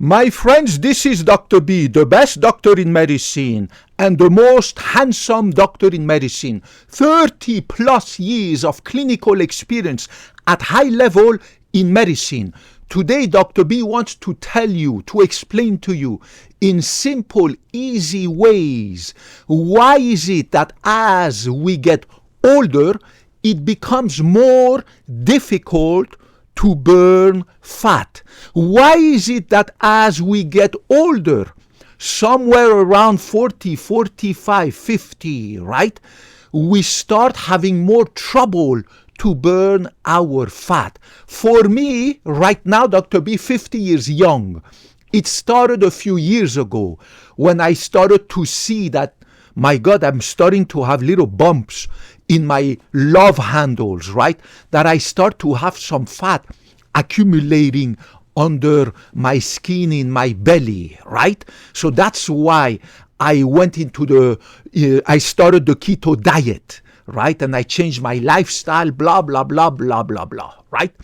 My friends, this is Dr. B, the best doctor in medicine and the most handsome doctor in medicine. 30 plus years of clinical experience at high level in medicine. Today, Dr. B wants to tell you, to explain to you in simple, easy ways, why is it that as we get older, it becomes more difficult to burn fat. Why is it that as we get older, somewhere around 40, 45, 50, right, we start having more trouble to burn our fat? For me, right now, Dr. B, 50 years young. It started a few years ago when I started to see that, my God, I'm starting to have little bumps in my love handles, right? That I start to have some fat accumulating under my skin in my belly, right? So that's why I went into I started the keto diet, right? And I changed my lifestyle, blah, blah, blah, blah, blah, blah, right?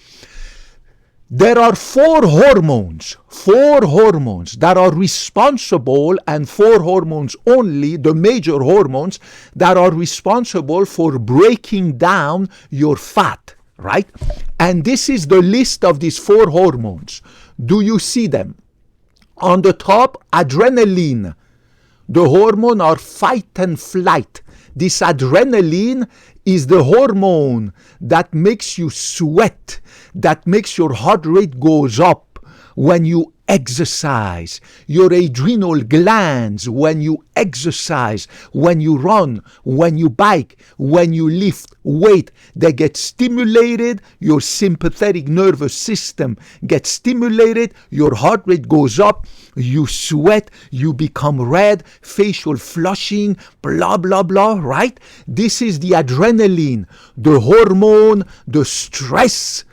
There are four hormones that are responsible, and four hormones only, the major hormones that are responsible for breaking down your fat, right? And this is the list of these four hormones. Do you see them? On the top, adrenaline, the hormone of fight and flight. This adrenaline is the hormone that makes you sweat, that makes your heart rate goes up when you exercise. Your adrenal glands, when you exercise, when you run, when you bike, when you lift weight, they get stimulated. Your sympathetic nervous system gets stimulated. Your heart rate goes up. You sweat. You become red. Facial flushing. Blah, blah, blah, right? This is the adrenaline, the hormone, the stress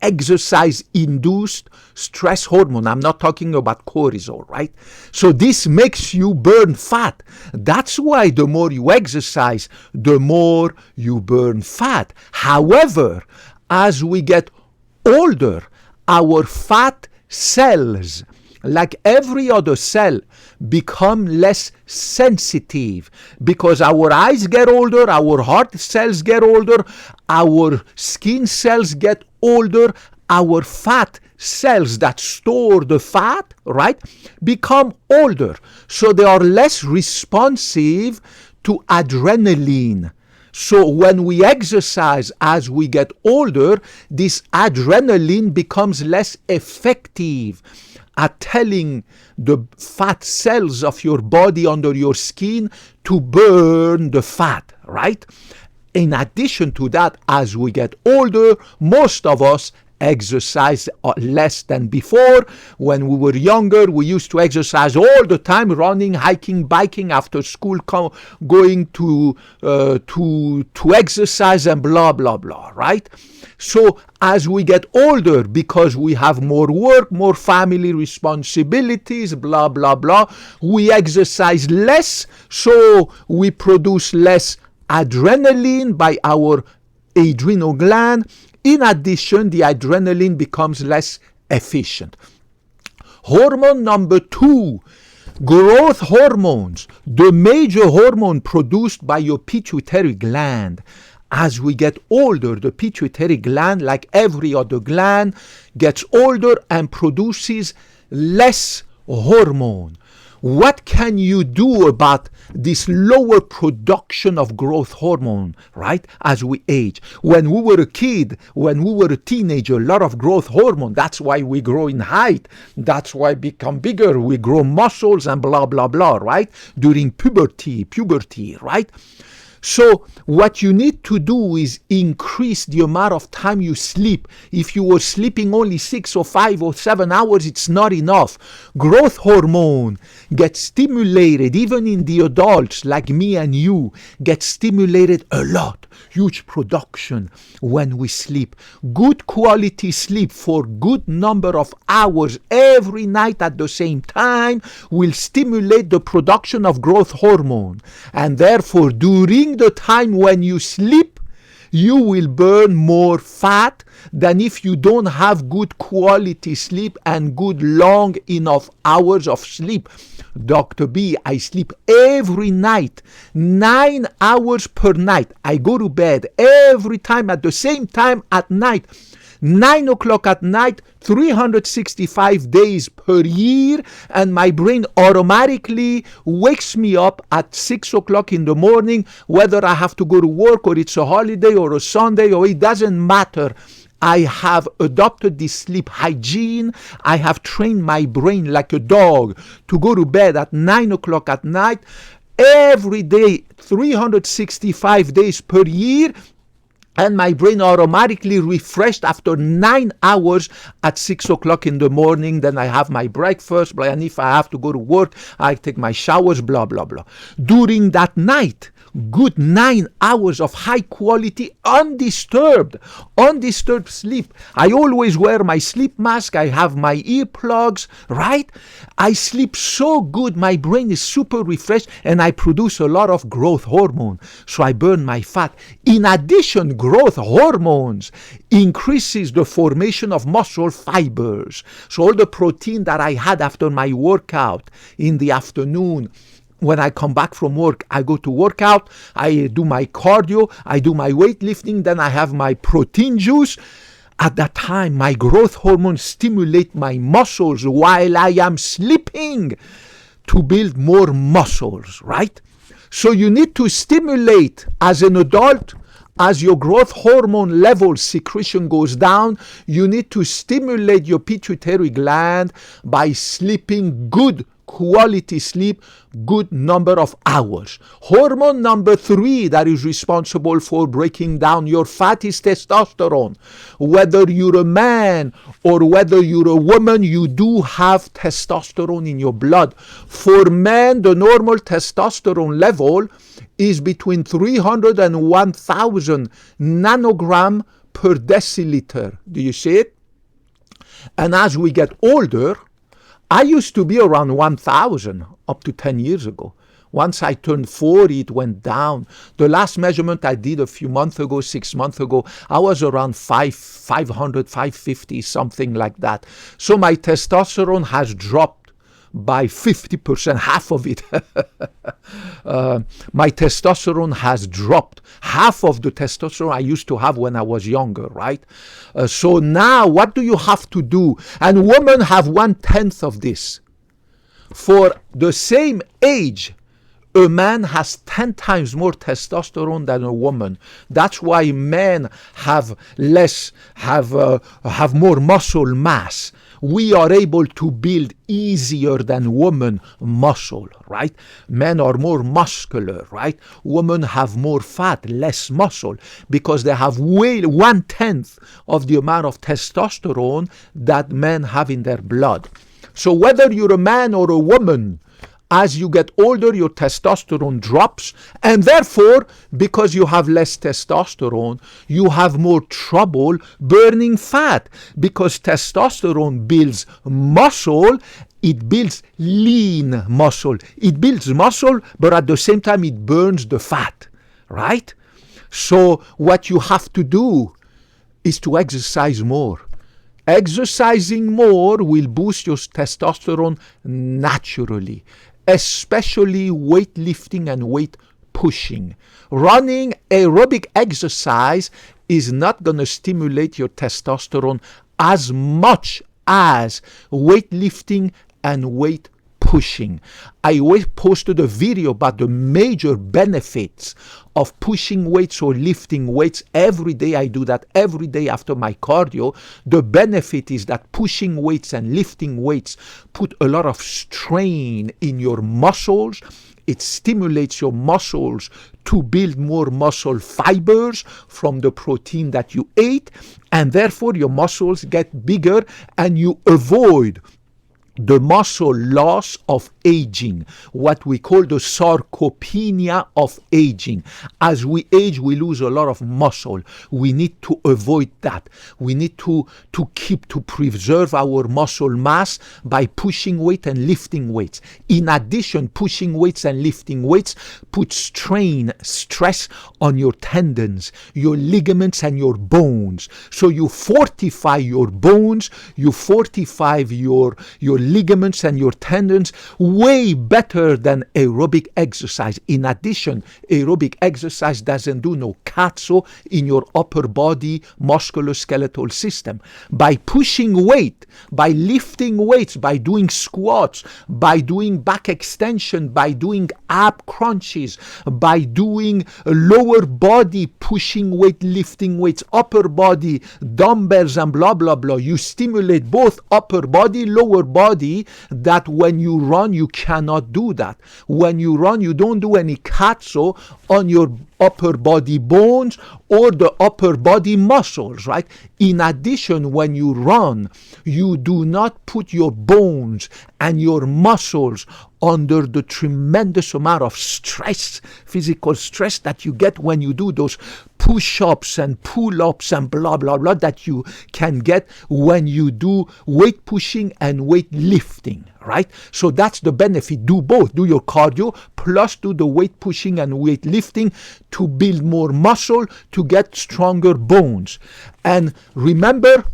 exercise induced stress hormone. I'm not talking about cortisol, right? So this makes you burn fat. That's why the more you exercise, the more you burn fat. However, as we get older, our fat cells, like every other cell, become less sensitive because our eyes get older, our heart cells get older, our skin cells get older, our fat cells that store the fat, right, become older. So they are less responsive to adrenaline. So when we exercise as we get older, this adrenaline becomes less effective at telling the fat cells of your body under your skin to burn the fat, right? In addition to that, as we get older, most of us exercise less than before. When we were younger, we used to exercise all the time, running, hiking, biking, after school, going to exercise and blah, blah, blah, right? So as we get older, because we have more work, more family responsibilities, blah, blah, blah, we exercise less, so we produce less adrenaline by our adrenal gland. In addition, the adrenaline becomes less efficient. Hormone number 2, growth hormones, the major hormone produced by your pituitary gland. As we get older, the pituitary gland, like every other gland, gets older and produces less hormone. What can you do about this lower production of growth hormone, right, as we age? When we were a kid, when we were a teenager, a lot of growth hormone. That's why we grow in height. That's why we become bigger. We grow muscles and blah, blah, blah, right? During puberty, right? So what you need to do is increase the amount of time you sleep. If you were sleeping only 6 or 5 or 7 hours, it's not enough. Growth hormone gets stimulated, even in the adults like me and you, gets stimulated a lot. Huge production when we sleep. Good quality sleep for good number of hours every night at the same time will stimulate the production of growth hormone. And therefore, during the time when you sleep, you will burn more fat than if you don't have good quality sleep and good long enough hours of sleep. Dr. B, I sleep every night, 9 hours per night. I go to bed every time at the same time at night. 9 o'clock at night, 365 days per year, and my brain automatically wakes me up at 6 o'clock in the morning, whether I have to go to work or it's a holiday or a Sunday, or it doesn't matter. I have adopted this sleep hygiene. I have trained my brain like a dog to go to bed at 9 o'clock at night every day, 365 days per year. And my brain automatically refreshed after 9 hours at 6 o'clock in the morning. Then I have my breakfast, and if I have to go to work, I take my showers, blah, blah, blah. During that night, good 9 hours of high quality, undisturbed sleep. I always wear my sleep mask. I have my earplugs, right? I sleep so good. My brain is super refreshed, and I produce a lot of growth hormone. So I burn my fat. In addition, growth hormones increases the formation of muscle fibers. So all the protein that I had after my workout in the afternoon, when I come back from work, I go to work out, I do my cardio, I do my weightlifting, then I have my protein juice. At that time, my growth hormones stimulate my muscles while I am sleeping to build more muscles, right? So you need to stimulate as an adult. As your growth hormone level secretion goes down, you need to stimulate your pituitary gland by sleeping good quality sleep, good number of hours. Hormone number 3 that is responsible for breaking down your fat is testosterone. Whether you're a man or whether you're a woman, you do have testosterone in your blood. For men, the normal testosterone level is between 300 and 1,000 nanogram per deciliter. Do you see it? And as we get older, I used to be around 1,000 up to 10 years ago. Once I turned 40, it went down. The last measurement I did a few months ago, 6 months ago, I was around 500, 550, something like that. So my testosterone has dropped by 50%, half of it. My testosterone has dropped. Half of the testosterone I used to have when I was younger, right? So now what do you have to do? And women have 1/10 of this. For the same age, a man has 10 times more testosterone than a woman. That's why men have more muscle mass. We are able to build easier than women muscle, right? Men are more muscular, right? Women have more fat, less muscle, because they have 1/10 of the amount of testosterone that men have in their blood. So whether you're a man or a woman, as you get older, your testosterone drops, and therefore, because you have less testosterone, you have more trouble burning fat, because testosterone builds muscle. It builds lean muscle. It builds muscle, but at the same time, it burns the fat, right? So what you have to do is to exercise more. Exercising more will boost your testosterone naturally, especially weightlifting and weight pushing. Running, aerobic exercise is not going to stimulate your testosterone as much as weightlifting and weight pushing. I posted a video about the major benefits of pushing weights or lifting weights every day. I do that every day after my cardio. The benefit is that pushing weights and lifting weights put a lot of strain in your muscles. It stimulates your muscles to build more muscle fibers from the protein that you ate, and therefore your muscles get bigger and you avoid the muscle loss of aging, what we call the sarcopenia of aging. As we age, we lose a lot of muscle. We need to avoid that. We need to preserve our muscle mass by pushing weight and lifting weights. In addition, pushing weights and lifting weights put stress on your tendons, your ligaments, and your bones. So you fortify your bones, you fortify your ligaments and your tendons way better than aerobic exercise. In addition, aerobic exercise doesn't do no cazzo in your upper body musculoskeletal system. By pushing weight, by lifting weights, by doing squats, by doing back extension, by doing ab crunches, by doing lower body pushing weight, lifting weights, upper body dumbbells and blah blah blah, you stimulate both upper body, lower body, that when you run you cannot do that. When you run you don't do any cazzo on your upper body bones or the upper body muscles, right? In addition, when you run, you do not put your bones and your muscles under the tremendous amount of stress, physical stress that you get when you do those push-ups and pull-ups and blah, blah, blah that you can get when you do weight pushing and weight lifting, right? So that's the benefit. Do both. Do your cardio plus do the weight pushing and weight lifting to build more muscle, to get stronger bones. And remember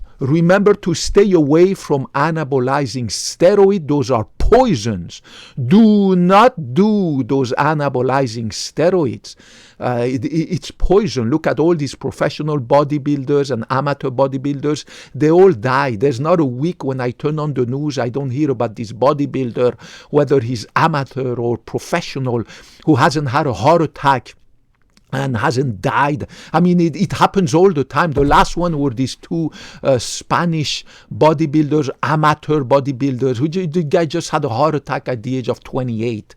to stay away from anabolizing steroids. Those are poisons. Do not do those anabolizing steroids. It's poison. Look at all these professional bodybuilders and amateur bodybuilders. They all die. There's not a week when I turn on the news I don't hear about this bodybuilder, whether he's amateur or professional, who hasn't had a heart attack and hasn't died. I mean, it happens all the time. The last one were these two Spanish bodybuilders, amateur bodybuilders. The guy just had a heart attack at the age of 28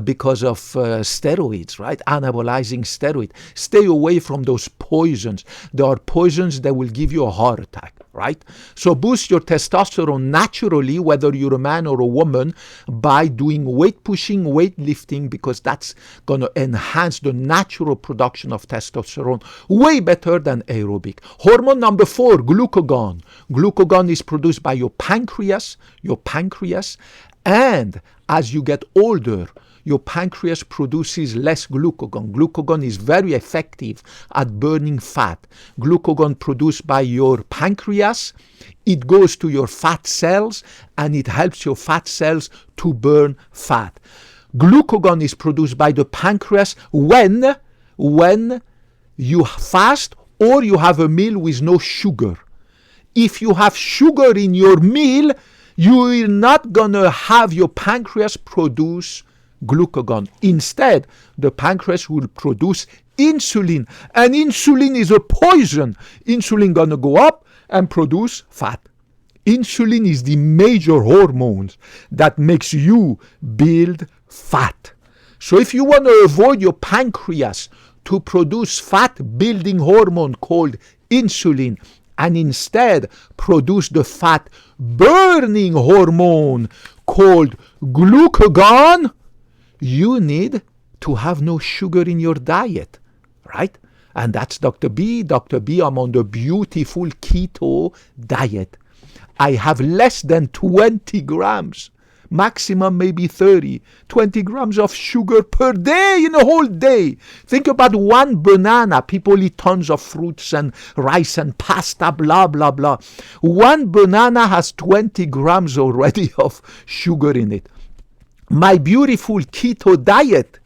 because of steroids, right? Anabolizing steroids. Stay away from those poisons. There are poisons that will give you a heart attack, right? So boost your testosterone naturally, whether you're a man or a woman, by doing weight pushing, weight lifting, because that's going to enhance the natural production of testosterone way better than aerobic. Hormone number 4, glucagon. Glucagon is produced by your pancreas, and as you get older, your pancreas produces less glucagon. Glucagon is very effective at burning fat. Glucagon produced by your pancreas, it goes to your fat cells and it helps your fat cells to burn fat. Glucagon is produced by the pancreas when you fast or you have a meal with no sugar. If you have sugar in your meal, you are not going to have your pancreas produce glucagon. Instead, the pancreas will produce insulin, and insulin is a poison. Insulin going to go up and produce fat. Insulin is the major hormone that makes you build fat. So if you want to avoid your pancreas to produce fat building hormone called insulin, and instead produce the fat burning hormone called glucagon, you need to have no sugar in your diet, right? And that's Dr. B. Dr. B, I'm on the beautiful keto diet. I have less than 20 grams, maximum maybe 30, 20 grams of sugar per day in a whole day. Think about one banana. People eat tons of fruits and rice and pasta, blah, blah, blah. One banana has 20 grams already of sugar in it. My beautiful keto diet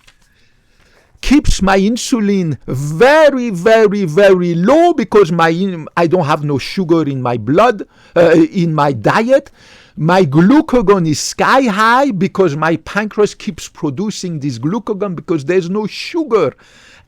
keeps my insulin very, very, very low because I don't have no sugar in my blood, in my diet. My glucagon is sky high because my pancreas keeps producing this glucagon because there's no sugar.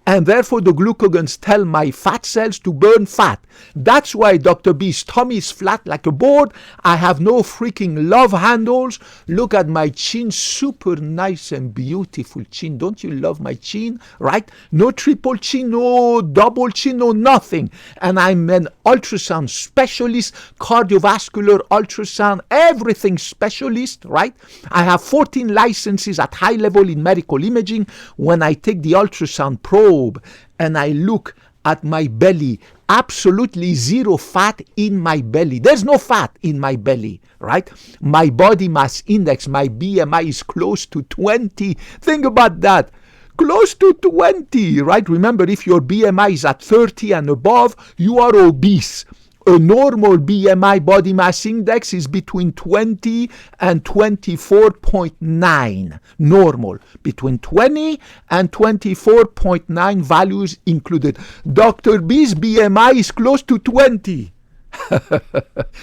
and therefore the glucagons tell my fat cells to burn fat. That's why Dr. B's tummy is flat like a board. I have no freaking love handles. Look at my chin, super nice and beautiful chin. Don't you love my chin, right? No triple chin, no double chin, no nothing. And I'm an ultrasound specialist, cardiovascular ultrasound, everything specialist, right? I have 14 licenses at high level in medical imaging. When I take the ultrasound probe and I look at my belly, absolutely zero fat in my belly. There's no fat in my belly, right? My body mass index, my BMI is close to 20. Think about that. Close to 20, right? Remember, if your BMI is at 30 and above, you are obese. A normal BMI body mass index is between 20 and 24.9. Normal. Between 20 and 24.9 values included. Dr. B's BMI is close to 20.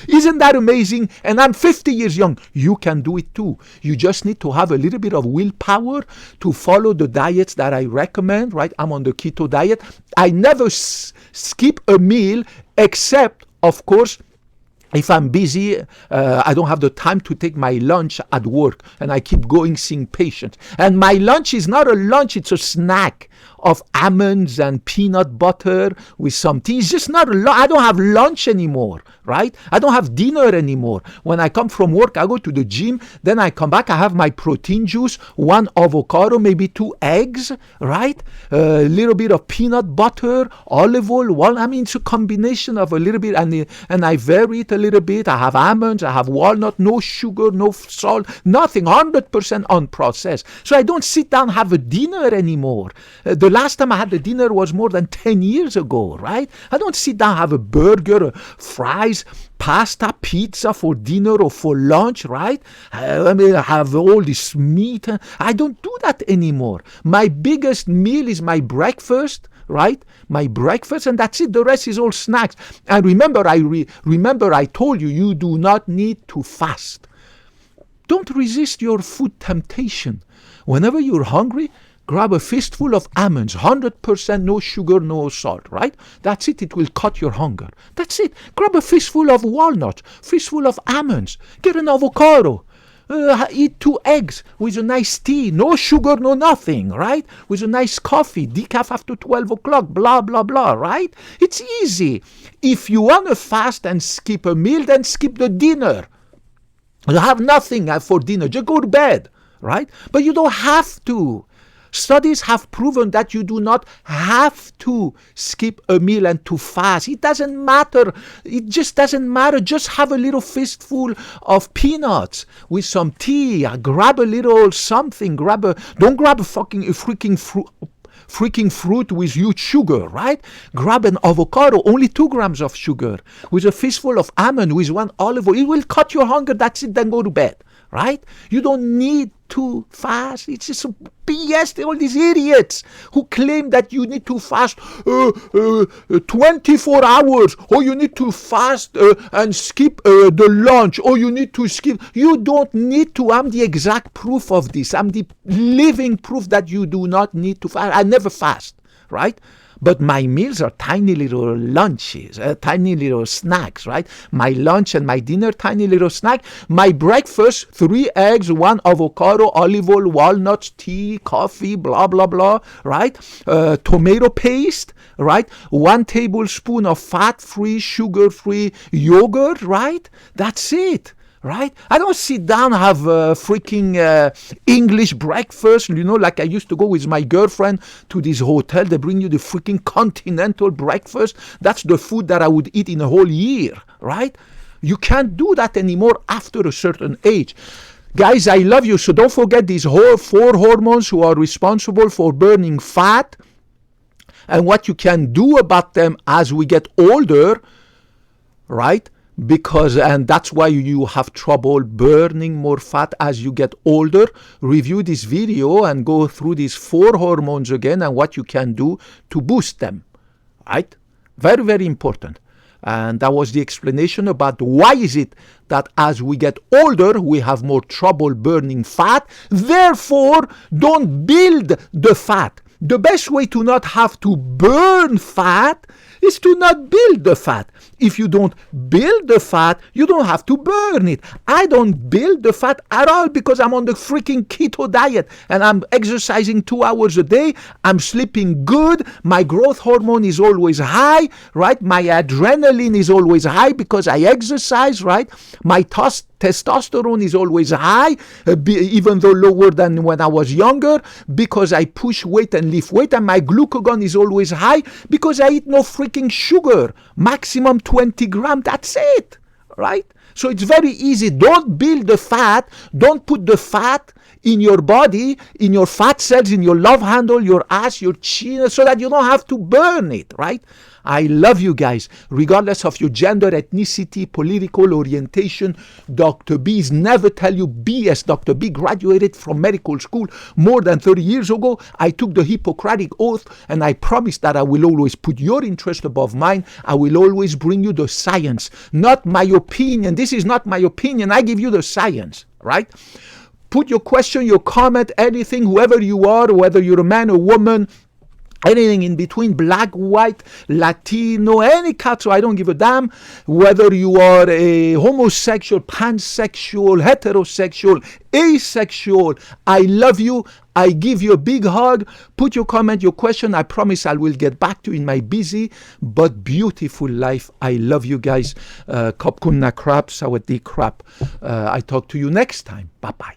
Isn't that amazing? And I'm 50 years young. You can do it too. You just need to have a little bit of willpower to follow the diets that I recommend, right? I'm on the keto diet. I never skip a meal except, of course, if I'm busy, I don't have the time to take my lunch at work, and I keep going seeing patients. And my lunch is not a lunch, it's a snack of almonds and peanut butter with some tea. It's just not a lunch. I don't have lunch anymore, right? I don't have dinner anymore. When I come from work, I go to the gym, then I come back, I have my protein juice, 1 avocado, maybe 2 eggs, right? A little bit of peanut butter, olive oil. I mean, it's a combination of a little bit, and I vary it a little bit. I have almonds, I have walnut, no sugar, no salt, nothing, 100% unprocessed. So I don't sit down and have a dinner anymore. The last time I had a dinner was more than 10 years ago, right? I don't sit down and have a burger, fries, pasta, pizza for dinner or for lunch, right? I mean, I have all this meat. I don't do that anymore. My biggest meal is my breakfast, right? My breakfast, and that's it. The rest is all snacks. And remember, I told you, you do not need to fast. Don't resist your food temptation. Whenever you're hungry, grab a fistful of almonds, 100% no sugar, no salt, right? That's it. It will cut your hunger. That's it. Grab a fistful of walnuts, fistful of almonds. Get an avocado. Eat 2 eggs with a nice tea. No sugar, no nothing, right? With a nice coffee. Decaf after 12 o'clock, blah, blah, blah, right? It's easy. If you want to fast and skip a meal, then skip the dinner. You have nothing for dinner. Just go to bed, right? But you don't have to. Studies have proven that you do not have to skip a meal and to fast. It doesn't matter. It just doesn't matter. Just have a little fistful of peanuts with some tea. Grab a little something. Don't grab a freaking fruit with huge sugar, right? Grab an avocado, only 2 grams of sugar, with a fistful of almond, with 1 olive oil. It will cut your hunger. That's it. Then go to bed, right? You don't need to fast. It's just BS. All these idiots who claim that you need to fast 24 hours, or you need to fast and skip the lunch, or you need to skip. You don't need to. I'm the exact proof of this. I'm the living proof that you do not need to fast. I never fast, right? But my meals are tiny little lunches, tiny little snacks, right? My lunch and my dinner, tiny little snack. My breakfast, 3 eggs, 1 avocado, olive oil, walnuts, tea, coffee, blah, blah, blah, right? Tomato paste, right? 1 tablespoon of fat-free, sugar-free yogurt, right? That's it. Right? I don't sit down and have a freaking English breakfast, like I used to go with my girlfriend to this hotel. They bring you the freaking continental breakfast. That's the food that I would eat in a whole year, right? You can't do that anymore after a certain age. Guys, I love you. So don't forget these 4 hormones who are responsible for burning fat and what you can do about them as we get older, right? And that's why you have trouble burning more fat as you get older. Review this video and go through these 4 hormones again and what you can do to boost them, right? Very, very important. And that was the explanation about why is it that as we get older, we have more trouble burning fat. Therefore, don't build the fat. The best way to not have to burn fat is to not build the fat. If you don't build the fat, you don't have to burn it. I don't build the fat at all because I'm on the freaking keto diet and I'm exercising 2 hours a day. I'm sleeping good. My growth hormone is always high, right? My adrenaline is always high because I exercise, right? My testosterone is always high, even though lower than when I was younger, because I push weight and lift weight, and my glucagon is always high because I eat no freaking sugar, maximum 20 grams, that's it, right? So it's very easy. Don't build the fat, don't put the fat in your body, in your fat cells, in your love handle, your ass, your chin, so that you don't have to burn it, right? I love you guys, regardless of your gender, ethnicity, political orientation. Dr. B's never tell you BS. Dr. B graduated from medical school more than 30 years ago. I took the Hippocratic Oath, and I promise that I will always put your interest above mine. I will always bring you the science, not my opinion. This is not my opinion. I give you the science, right? Put your question, your comment, anything, whoever you are, whether you're a man or woman, anything in between, black, white, Latino, any culture, I don't give a damn. Whether you are a homosexual, pansexual, heterosexual, asexual, I love you. I give you a big hug. Put your comment, your question. I promise I will get back to you in my busy but beautiful life. I love you guys. Khop kun na krap, sawadee krap. I talk to you next time. Bye-bye.